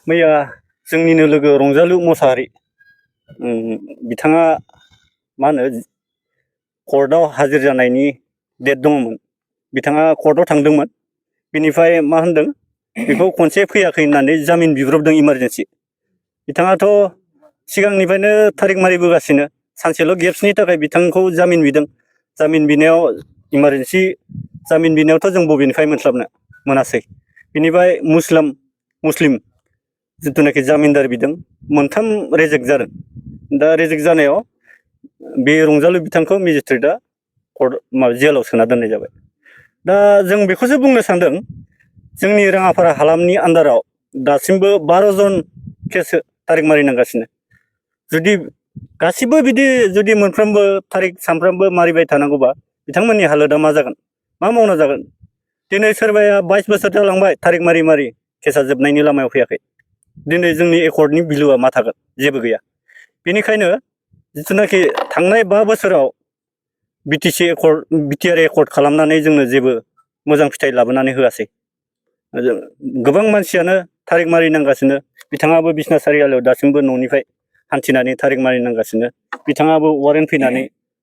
मैया जोंनिनो लोगो रंजालु मोसाहारि बिथाङा मा होनो कर्टआव हाजिर जानायनि डेट दङमोन। बिथाङा कर्टआव थांदोंमोन। बिनिफ्राय मा होनदों बेखौ खनसे फैयाखै होननानै जामिन बिब्रबदों इमारजेन्सि। बिथाङाथ' सिगांनिफ्रायनो थारिख मारिबोगासिनो सानसेल' गेप्सनि थाखाय बिथांखौ जामिन बिदों। जामिन बिनायाव इमारजेन्सि जामिन बिनायावथ' जों बबेनिफ्राय मोनस्लाबनो मोनासै। बिनिफ्राय मुस्लिम जिथुनाखि जामिनदार बिदों मोनथाम रेजेक्ट जादों। दा रेजेक्ट जानायाव बे रंजालु बिथांखौ मेजिस्ट्रेटआ जेलाव सोना दोननाय जाबाय। दा जों बेखौसो बुंनो सानदों जोंनि राङापारा हालामनि आन्दाराव दासिमबो 12 जन केस तारिख मारिनांगासिनो। जुदि गासिबो बिदि जुदि मोनफ्रोमबो तारिख सानफ्रोमबो मारिबाय थानांगौबा बिथांमोननि हालोदा मा जागोन, मा मावना जागोन? दिनै सोरबाया 22 बोसोर जालांबाय तारिख मारि मारि केसा जोबनायनि लामायाव फैयाखै। दिनै जोंनि एकर्डनि बिलुआ मा थागोन? जेबो गैया। बेनिखायनो जिथुनाखि थांनाय 5 बोसोराव बिटिआर एकर्ड खालामनानै जोंनो जेबो मोजां फिथाइ लाबोनानै होआसै। गोबां मानसियानो तारिख मारिनांगासिनो। बिथाङाबो बिसनाथ सारिआलियाव दासिमबो न'निफ्राय हान्थिनानै तारिख मारिनांगासिनो। बिथाङाबो वारेन्ट फैनानै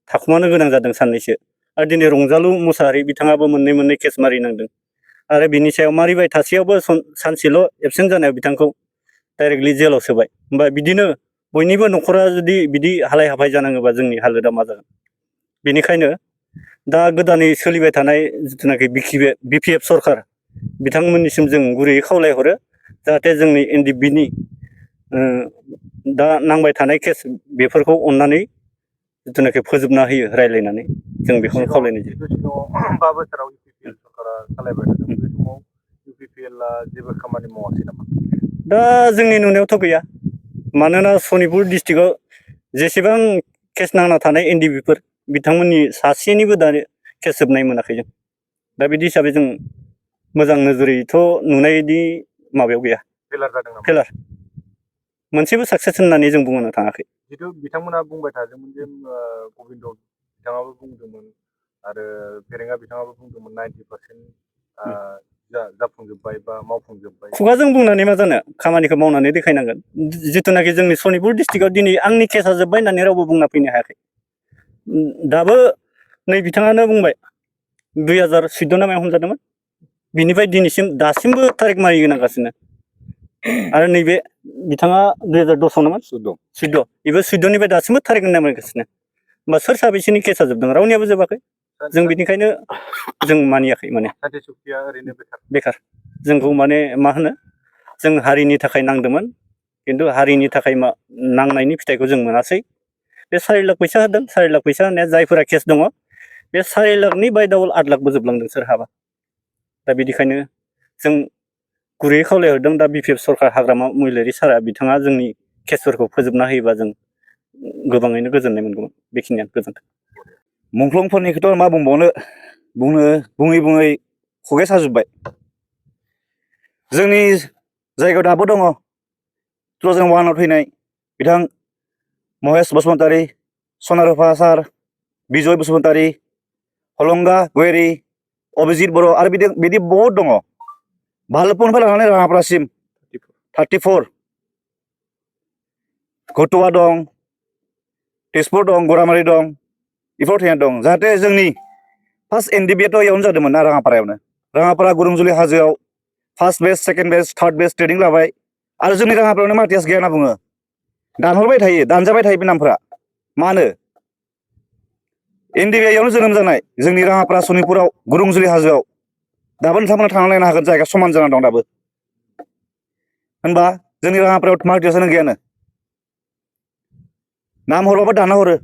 थाखुमानो गोनां जादों साननैसो। आरो दिनै रंजालु मोसाहारि बिथाङाबो मोननै केस मारिनांदों। आरो बिनि सायाव मारिबाय थासेयावबो सानसेल' एबसेन्ट जानायाव बिथांखौ डाइरेक्टलि जेलाव सोबाय। होमबा बिदिनो बयनिबो न'खरा जुदि बिदि हालाय हाफाय जानाङोबा जोंनि हालोदा मा जागोन? बेनिखायनो दा गोदानै सोलिबाय थानाय जिथुनाखि बिपिएफ सरखार बिथांमोननिसिम जों गुरैयै खावलायहरो जाहाथे जोंनि एनडिएफबिनि दा नांबाय थानाय केस बेफोरखौ अननानै जिथुनाखि फोजोबना होयो रायज्लायनानै जों बेखौनो खावलायनाय जायो। 5 बोसोराव इउपिपिएल सरकारा सालायबाय थादों। बे समाव इउपिपिएलआ जेबो खामानि मावासै नामा? दा जोंनि नुनायावथ' गैया। मानोना सनितपुर डिस्ट्रिक्टआव जेसेबां केस नांना थानाय एनडिएफबिफोर बिथांमोननि सासेनिबो दानो केस जोबनाय मोनाखै जों। दा बिदि हिसाबै जों मोजां नोजोरैथ' नुनायनि माबायाव गैया। फेलार जादों नामा? फेलार मोनसेबो साक्सेस होननानै जों बुंनो थाङाखै। जिथु बिथांमोना बुंबाय थादोंमोन जे गबिन्द बिथाङाबो बुंदोंमोन आरो फेरेंगा बिथाङाबो बुंदोंमोन 90% जाफुंजोब्बाय बा मावफुंजोब्बाय। खुगाजों बुंनानै मा जानो, खामानिखौ मावनानै देखायनांगोन। जिथुनाखि जोंनि सनितपुर डिस्ट्रिक्टआव दिनै आंनि केसा जोब्बाय होननानै रावबो बुंना फैनो हायाखै। दाबो नै बिथाङानो बुंबाय 2014 ना मायाव हमजादोंमोन। बिनिफ्राय दिनैसिम दासिमबो तारिख मारिनांगासिनो। आरो नैबे बिथाङा 2010 नामा 14 बेबो 14निफ्राय दासिमबो तारिख नामारिगासिनो। होमबा सोर साबेसेनि केसा जोबदों? रावनियाबो जोबाखै। जों बेनिखायनो जों मानियाखै माने बेखार। जोंखौ माने मा होनो जों हारिनि थाखाय नांदोंमोन खिन्थु हारिनि थाखाय नांनायनि फिथाइखौ जों मोनासै। बे 4 लाख फैसा होदों। 4 लाख फैसा होनाया जायफोरा केस दङ बे 4 लाखनि बाय डाबल 8 लाखबो जोबलांदों सोरहाबा। दा बिदिखायनो जों गुरैयै खावलायहरदों दा बिपिएफ सरकार हाग्रामा महिलारि सारा बिथाङा जोंनि केसफोरखौ फोजोबना होयोबा जों गोबाङैनो गोजोननाय मोनगौमोन। बेखिनियानो, गोजोन्थों। मुंख्लंफोरनिखौथ' मा बुंबावनो, बुङै बुङै खुगाया साजोब्बाय। जोंनि जायगायाव दाबो दङ 2001आव थैनाय बिथां महेश बसुमतारी, सनारुफा सार, बिजय बसुमतारी, हलंगा गयारी, अभिजित बर' आरो बिदि बहुत दङ। भालुकपुंनिफ्राय लानानै राङापारासिम 34, घटुवा दं, तेजपुर दं, गरामारि दं, बेफोराव थैनाय दं। जाहाथे जोंनि फार्स्ट एनडिएफबिआथ' इयावनो जादोंमोन ना, राङापारायावनो। राङापारा गुरुंजुलि हाजोआव first batch, second batch, third batch training लाबाय। आरो जोंनि राङापारायावनो मार्टियास गैया होनना बुङो। दानहरबाय थायो, दानजाबाय थायो बे नामफोरा। मानो? एनडिएफबिआ इयावनो जोनोम जानाय, जोंनि राङापारा सनितपुराव गुरुंजुलि हाजोआव। दाबो नोंथांमोना थांना नायनो हागोन, जायगा समान जाना दं दाबो। होनबा जोंनि राङापारायाव मार्टियासआनो गैयानो। नाम हरबाबो दानना हरो।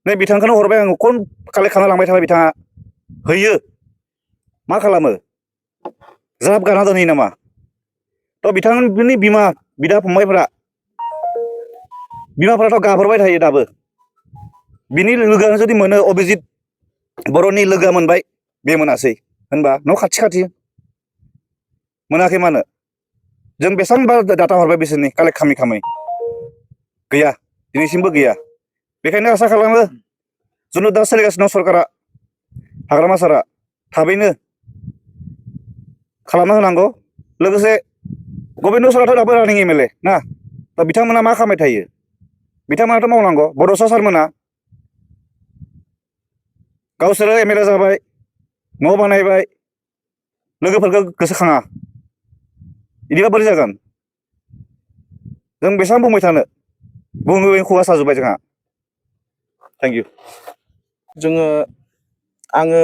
नै बिथांखौनो हरबाय आङो, खन कालेक्ट खालामना लांबाय थाबाय बिथाङा। होयो, मा खालामो? ज्राब गारना दोनहैयो नामा? थ' बिथांमोननि बिदा बिमाफोराथ' गाबहरबाय थायो दाबो। बिनि लोगोआनो जुदि मोनो, अभिजित बर'नि लोगोआ मोनबाय, बे मोनासै। होनबा न' खाथि खाथि मोनाखै मानो? जों बेसेबांबा डाटा हरबाय बिसोरनि कालेक्ट खालामै गैया, दिनैसिमबो गैया। बेखायनो आसा खालामो जोंनो दा सोलिगासिनो सरकारा, हाग्रामा सारा थाबैनो खालामना होनांगौ। लोगोसे गबिन्द सराथ' दाबो रानिं MLA ना दा बिथांमोना मा खालामबाय थायो बिथांमोनाथ' मावनांगौ बड'सा सारमोना गावसोरो MLA जाबाय न' बानायबाय लोगोफोरखौ गोसोखाङा बिदिबा बोरै जागोन जों बेसेबां बुंबाय थानो बुङो खुगा साजोब्बाय जोंहा थेंक इउ आङो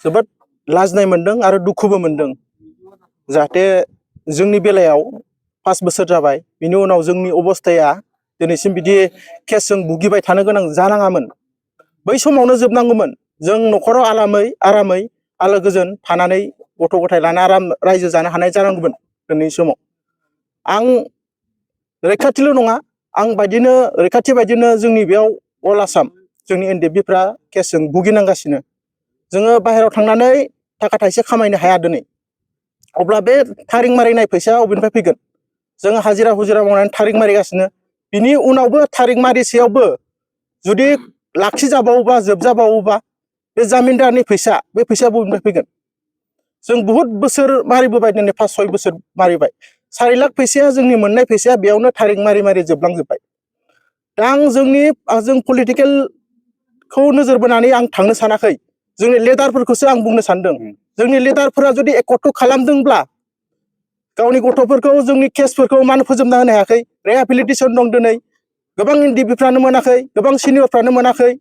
जोबोद लाजिनाय मोनदों आरो दुखुबो मोनदों जाहाथे जोंनि बेलायाव 5 बोसोर जाबाय बिनि उनाव जोंनि अबस्थाया दिनैसिम बिदि केसजों भुगिबाय थानो गोनां जानाङामोन बै समावनो जोबनांगौमोन जों न'खराव आरामै आलो गोजोन थानानै गथ' गथाय लाना आराम रायजो जानो हानाय जानांगौमोन दिनैनि समाव आं रैखाथिल' नङा रैखाथि बायदिनो जोंनि बेयाव अल आसाम जोंनि NDFB-फ्रा केसजों भुगिनांगासिनो जोङो बाहेरायाव थांनानै थाखा थाइसे खामायनो हाया दिनै अब्ला बे थारिं मारिनाय फैसाया अबेनिफ्राय फैगोन जोङो हाजिरा हुजिरा मावनानै थारिं मारिगासिनो बिनि उनावबो थारिं मारिसेयावबो जुदि लाखिजाबावोबा जोबजाबावोबा बे जामिनदारनि फैसा बे फैसाया बबेनिफ्राय फैगोन जों बुहुत बोसोर मारिबोबाय दिनै 5-6 बोसोर मारिबाय 4 लाख फैसाया जोंनि मोननाय फैसाया बेयावनो थारिं मारि जोबलांजोब्बाय दा जों पलिटिकेलखौ नोजोर बोनानै आं थांनो सानाखै जोंनि लिडारफोरखौसो आं बुंनो सानदों जोंनि लिडारफोरा जुदि एकर्डखौ खालामदोंब्ला गावनि गथ'फोरखौ जोंनि केसफोरखौ मानो फोजोबना होनो हायाखै रिहेबिलिटेसन दं दिनै गोबां NDFB-फ्रानो मोनाखै गोबां सिनियरफ्रानो मोनाखै